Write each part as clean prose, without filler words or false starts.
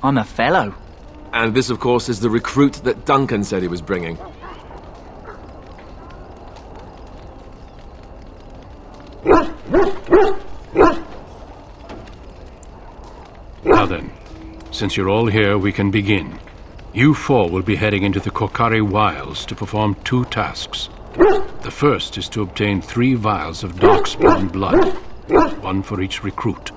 I'm a fellow. And this, of course, is the recruit that Duncan said he was bringing. Now then, since you're all here, we can begin. You four will be heading into the Korcari Wilds to perform 2 tasks. The first is to obtain 3 vials of Darkspawn blood, 1 for each recruit.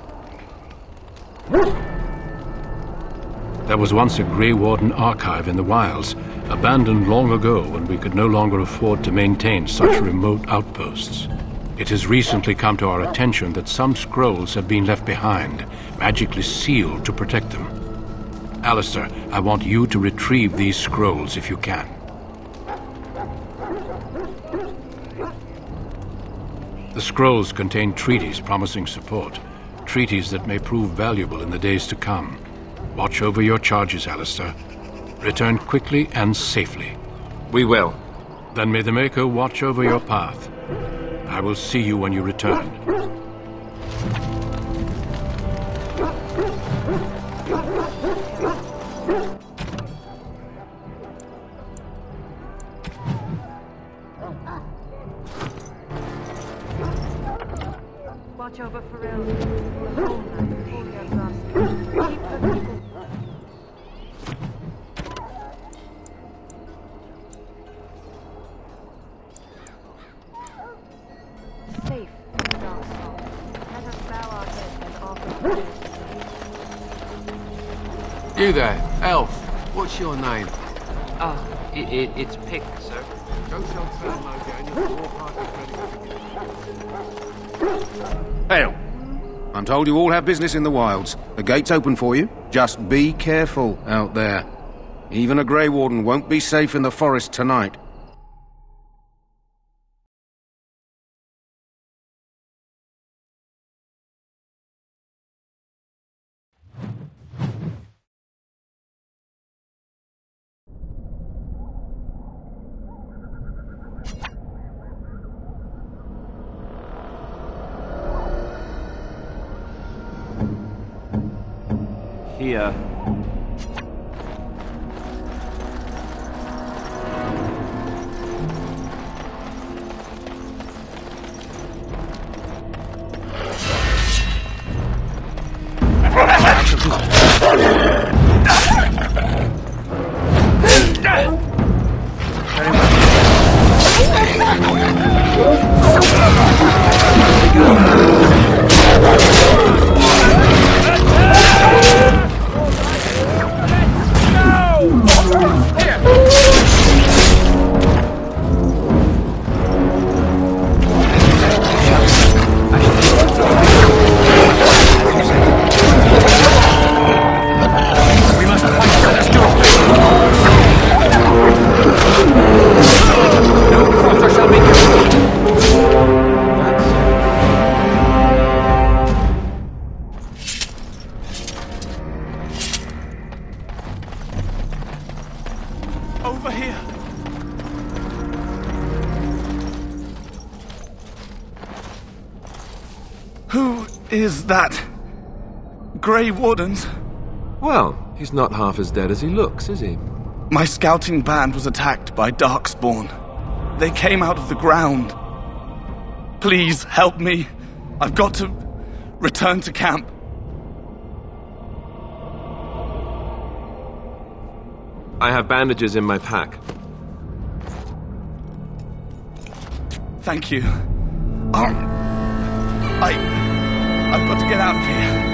There was once a Grey Warden archive in the wilds, abandoned long ago when we could no longer afford to maintain such remote outposts. It has recently come to our attention that some scrolls have been left behind, magically sealed to protect them. Alistair, I want you to retrieve these scrolls if you can. The scrolls contain treaties promising support, treaties that may prove valuable in the days to come. Watch over your charges, Alistair. Return quickly and safely. We will. Then may the Maker watch over your path. I will see you when you return. Watch over Pharrell. The whole night before we are lost. Keep the people. Safe in the dark zone. Let us bow our heads and offer prayers. You there, elf. What's your name? It's Pick, sir. Go tell Thermoga and your war party ready. Hail! I'm told you all have business in the wilds. The gate's open for you. Just be careful out there. Even a Grey Warden won't be safe in the forest tonight. Here. Over here. Who is that? Grey Wardens? Well, he's not half as dead as he looks, is he? My scouting band was attacked by Darkspawn. They came out of the ground. Please help me. I've got to return to camp. I have bandages in my pack. Thank you. I've got to get out of here.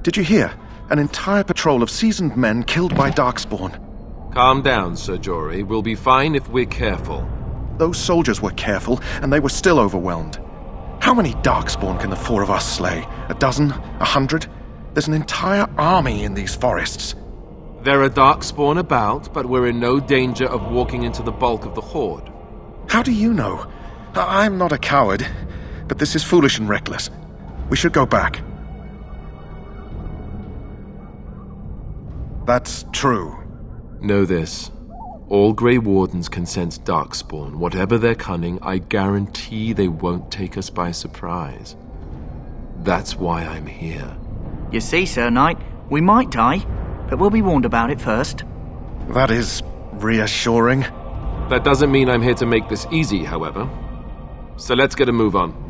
Did you hear? An entire patrol of seasoned men killed by Darkspawn. Calm down, Sir Jory. We'll be fine if we're careful. Those soldiers were careful, and they were still overwhelmed. How many Darkspawn can the 4 of us slay? 12? 100? There's an entire army in these forests. There are Darkspawn about, but we're in no danger of walking into the bulk of the Horde. How do you know? I'm not a coward, but this is foolish and reckless. We should go back. That's true. Know this. All Grey Wardens can sense Darkspawn. Whatever their cunning, I guarantee they won't take us by surprise. That's why I'm here. You see, Sir Knight, we might die, but we'll be warned about it first. That is reassuring. That doesn't mean I'm here to make this easy, however. So let's get a move on.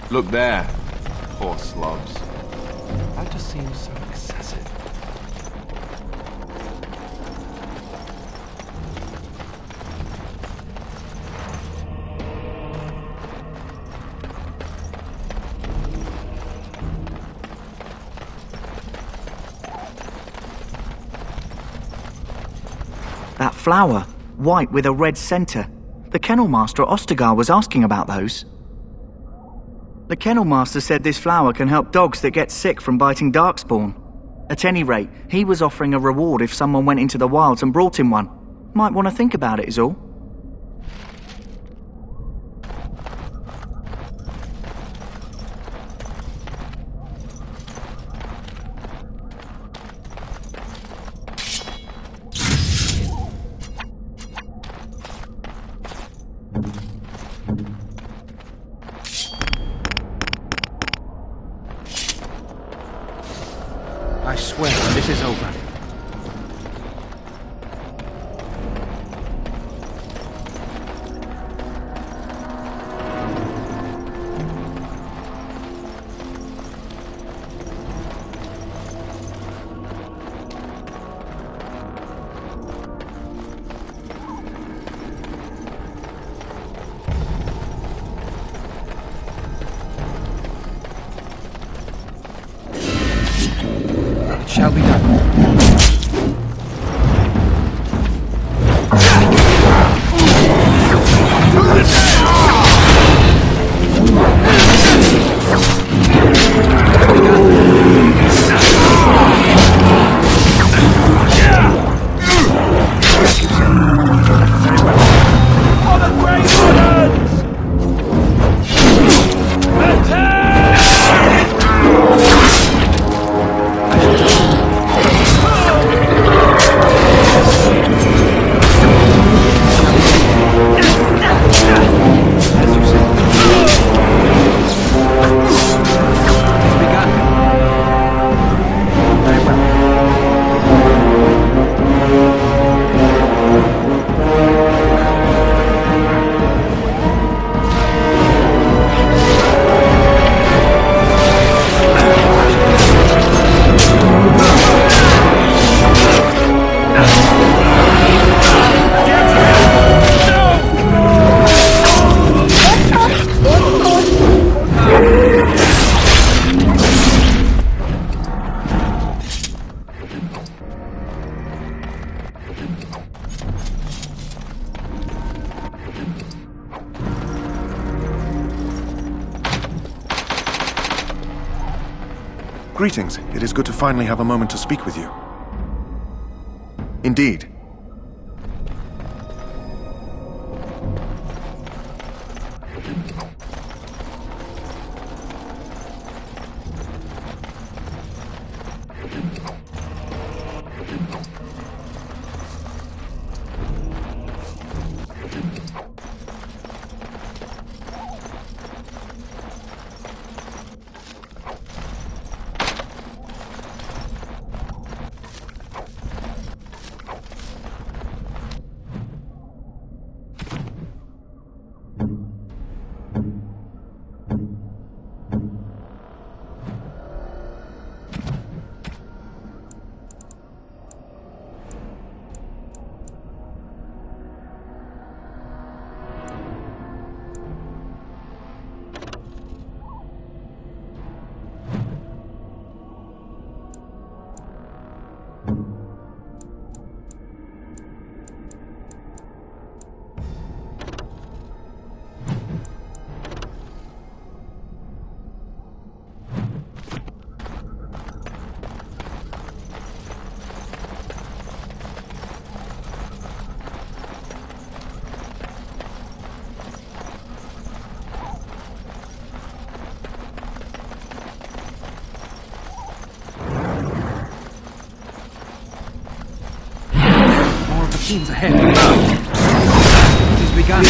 Look there. Poor slobs. That just seems so excessive. That flower, white with a red centre. The Kennel Master at Ostagar was asking about those. The Kennel Master said this flower can help dogs that get sick from biting Darkspawn. At any rate, he was offering a reward if someone went into the wilds and brought him one. Might want to think about it is all. I swear when this is over. Shall be done. Greetings. It is good to finally have a moment to speak with you. Indeed. Machines ahead. It has begun.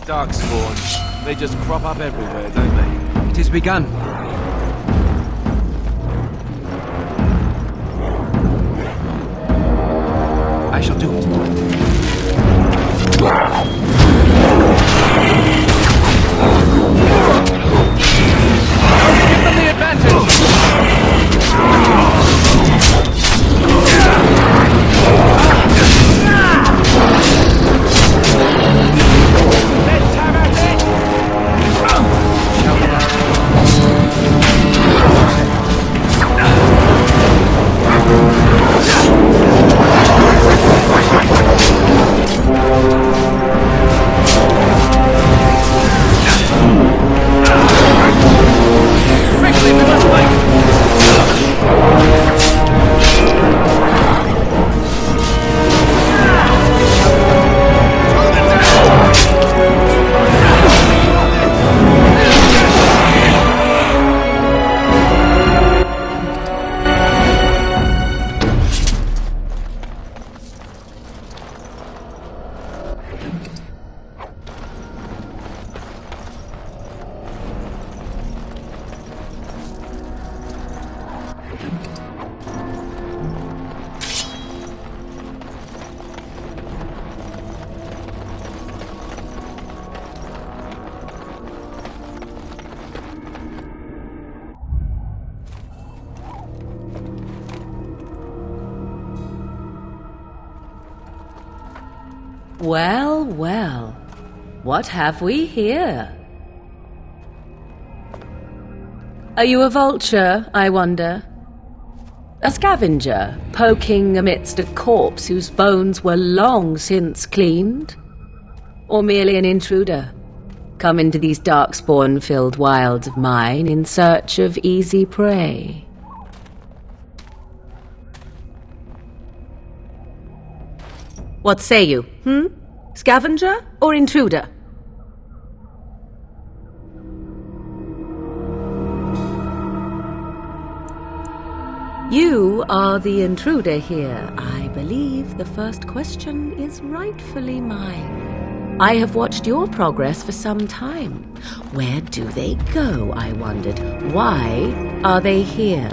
Darkspawn. They just crop up everywhere, don't they? It has begun. I shall do it. Give them the advantage! Well, well. What have we here? Are you a vulture, I wonder? A scavenger, poking amidst a corpse whose bones were long since cleaned? Or merely an intruder, come into these darkspawn-filled wilds of mine in search of easy prey? What say you, Scavenger or intruder? You are the intruder here. I believe the first question is rightfully mine. I have watched your progress for some time. Where do they go, I wondered? Why are they here?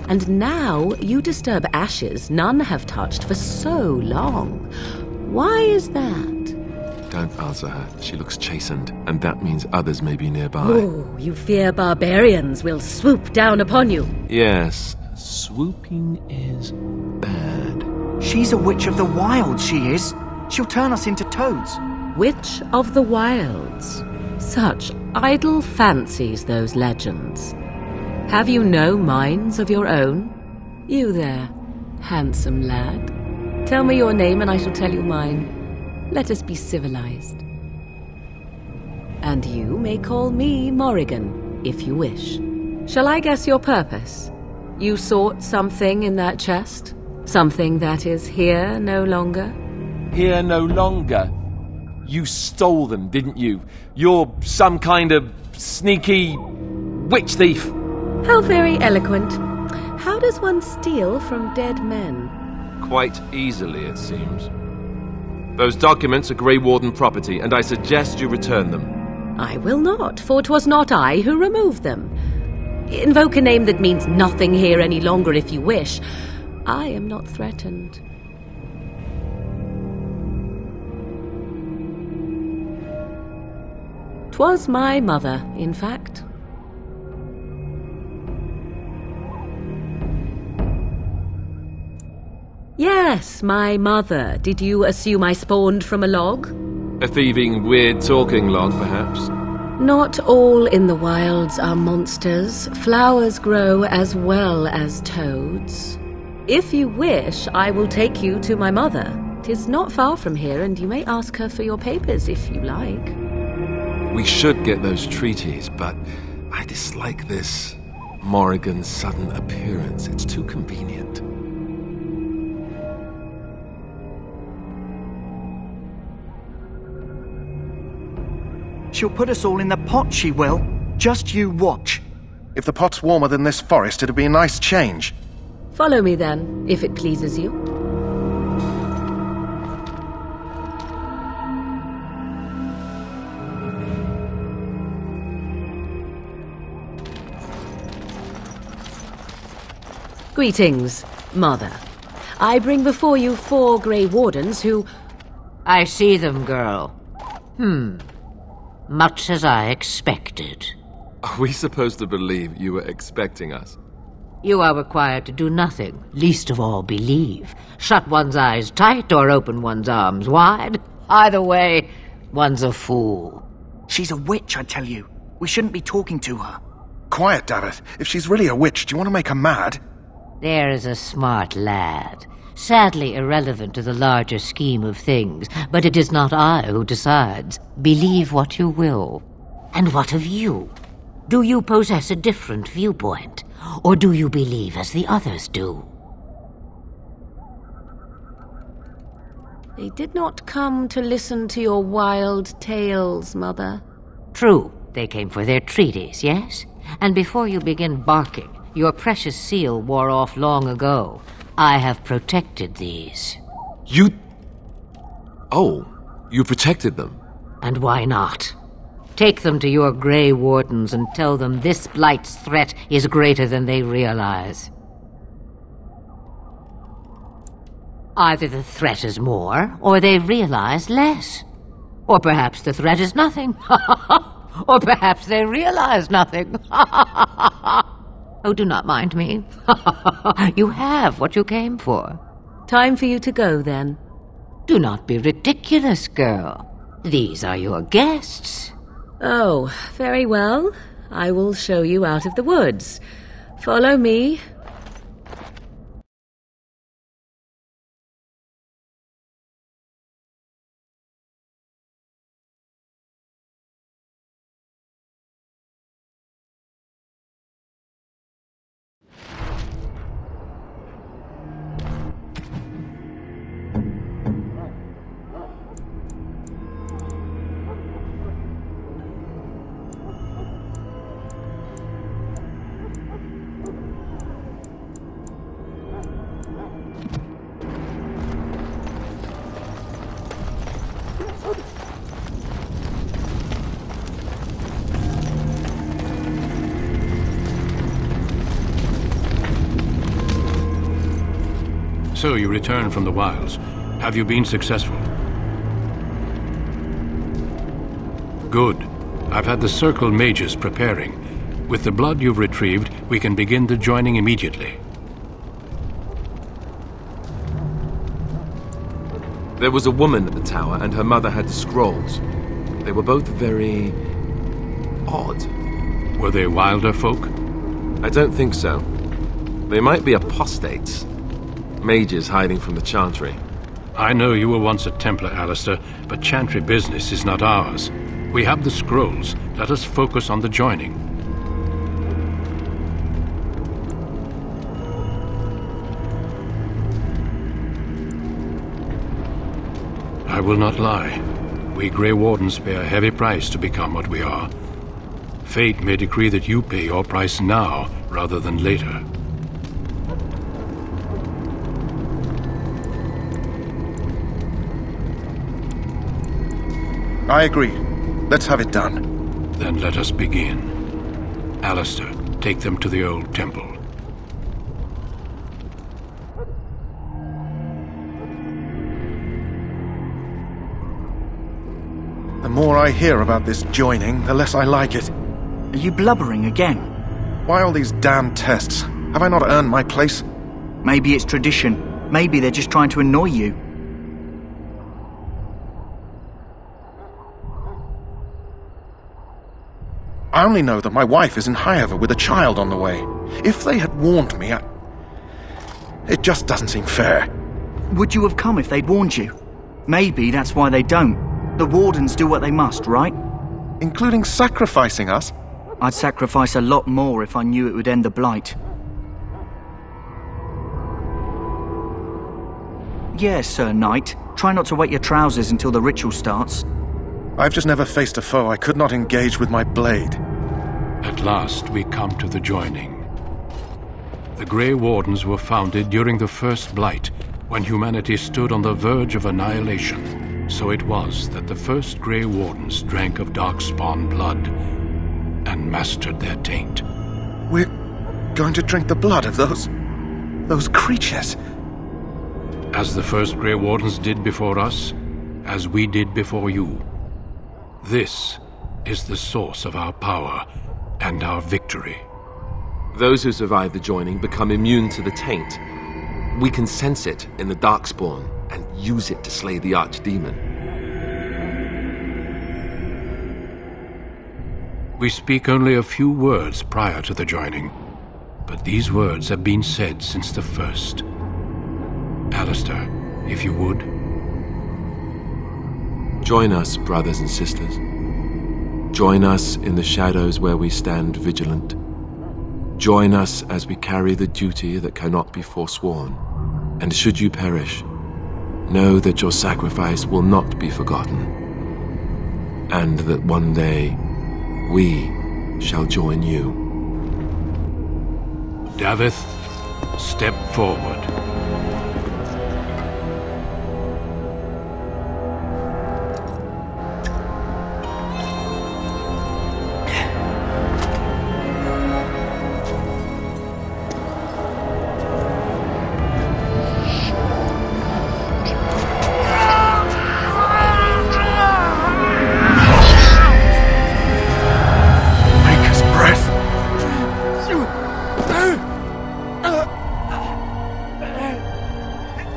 And now you disturb ashes none have touched for so long. Why is that? Don't answer her. She looks chastened, and that means others may be nearby. Oh, you fear barbarians will swoop down upon you. Yes, swooping is bad. She's a witch of the wilds, she is. She'll turn us into toads. Witch of the wilds. Such idle fancies, those legends. Have you no minds of your own? You there, handsome lad. Tell me your name and I shall tell you mine. Let us be civilized. And you may call me Morrigan, if you wish. Shall I guess your purpose? You sought something in that chest? Something that is here no longer? Here no longer? You stole them, didn't you? You're some kind of sneaky witch thief. How very eloquent. How does one steal from dead men? Quite easily, it seems. Those documents are Grey Warden property, and I suggest you return them. I will not, for 'twas not I who removed them. Invoke a name that means nothing here any longer if you wish. I am not threatened. 'Twas my mother, in fact. Yes, my mother. Did you assume I spawned from a log? A thieving, weird-talking log, perhaps? Not all in the wilds are monsters. Flowers grow as well as toads. If you wish, I will take you to my mother. 'Tis not far from here, and you may ask her for your papers if you like. We should get those treaties, but I dislike this Morrigan's sudden appearance. It's too convenient. She'll put us all in the pot, she will. Just you watch. If the pot's warmer than this forest, it'd be a nice change. Follow me then, if it pleases you. Greetings, Mother. I bring before you 4 Grey Wardens who... I see them, girl. Much as I expected. Are we supposed to believe you were expecting us? You are required to do nothing, least of all believe. Shut one's eyes tight or open one's arms wide. Either way, one's a fool. She's a witch, I tell you. We shouldn't be talking to her. Quiet, Davith. If she's really a witch, do you want to make her mad? There is a smart lad. Sadly irrelevant to the larger scheme of things, but it is not I who decides. Believe what you will. And what of you? Do you possess a different viewpoint? Or do you believe as the others do? They did not come to listen to your wild tales, Mother. True, they came for their treaties, yes? And before you begin barking, your precious seal wore off long ago. I have protected these. You... Oh, you protected them? And why not? Take them to your Grey Wardens and tell them this Blight's threat is greater than they realize. Either the threat is more, or they realize less. Or perhaps the threat is nothing. Or perhaps they realize nothing. Oh, do not mind me. You have what you came for. Time for you to go, then. Do not be ridiculous, girl. These are your guests. Oh, very well. I will show you out of the woods. Follow me. So you returned from the wilds. Have you been successful? Good. I've had the Circle mages preparing. With the blood you've retrieved, we can begin the joining immediately. There was a woman at the tower, and her mother had the scrolls. They were both very odd. Were they wilder folk? I don't think so. They might be apostates. Mages hiding from the Chantry. I know you were once a Templar, Alistair, but Chantry business is not ours. We have the scrolls. Let us focus on the joining. I will not lie. We Grey Wardens pay a heavy price to become what we are. Fate may decree that you pay your price now, rather than later. I agree. Let's have it done. Then let us begin. Alistair, take them to the old temple. The more I hear about this joining, the less I like it. Are you blubbering again? Why all these damn tests? Have I not earned my place? Maybe it's tradition. Maybe they're just trying to annoy you. I only know that my wife is in Highover with a child on the way. If they had warned me, it just doesn't seem fair. Would you have come if they'd warned you? Maybe that's why they don't. The Wardens do what they must, right? Including sacrificing us? I'd sacrifice a lot more if I knew it would end the Blight. Yes, Sir Knight. Try not to wet your trousers until the ritual starts. I've just never faced a foe I could not engage with my blade. At last we come to the joining. The Grey Wardens were founded during the First Blight, when humanity stood on the verge of annihilation. So it was that the first Grey Wardens drank of Darkspawn blood and mastered their taint. We're going to drink the blood of those creatures? As the first Grey Wardens did before us, as we did before you. This is the source of our power and our victory. Those who survive the joining become immune to the taint. We can sense it in the Darkspawn and use it to slay the Archdemon. We speak only a few words prior to the joining, but these words have been said since the first. Alistair, if you would. Join us, brothers and sisters. Join us in the shadows where we stand vigilant. Join us as we carry the duty that cannot be forsworn. And should you perish, know that your sacrifice will not be forgotten, and that one day we shall join you. Davith, step forward.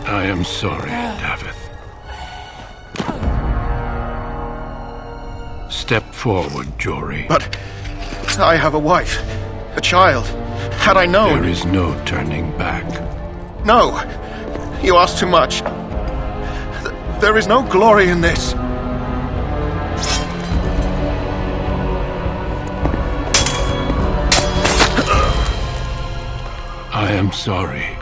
I am sorry, Davith. Step forward, Jory. But I have a wife, a child. Had I known... There is no turning back. No! You ask too much. There is no glory in this. I am sorry.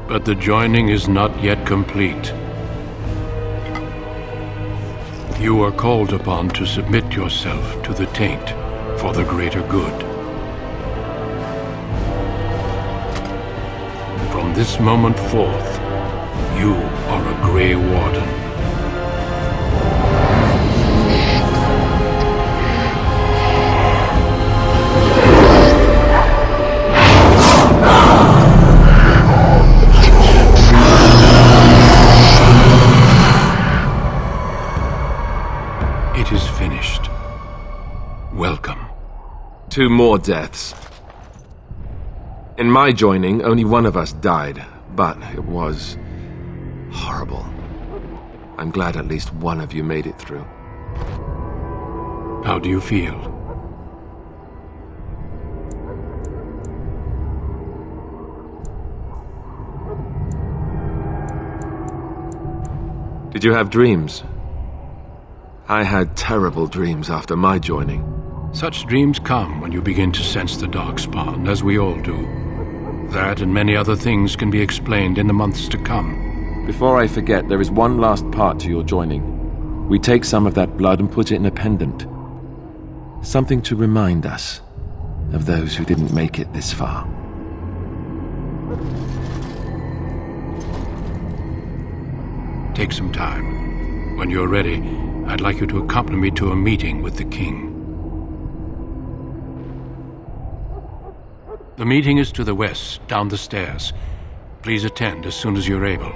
But the joining is not yet complete. You are called upon to submit yourself to the taint for the greater good. From this moment forth, you are a Grey Warden. 2 more deaths. In my joining, only one of us died, but it was horrible. I'm glad at least one of you made it through. How do you feel? Did you have dreams? I had terrible dreams after my joining. Such dreams come when you begin to sense the Darkspawn, as we all do. That and many other things can be explained in the months to come. Before I forget, there is one last part to your joining. We take some of that blood and put it in a pendant. Something to remind us of those who didn't make it this far. Take some time. When you're ready, I'd like you to accompany me to a meeting with the king. The meeting is to the west, down the stairs. Please attend as soon as you're able.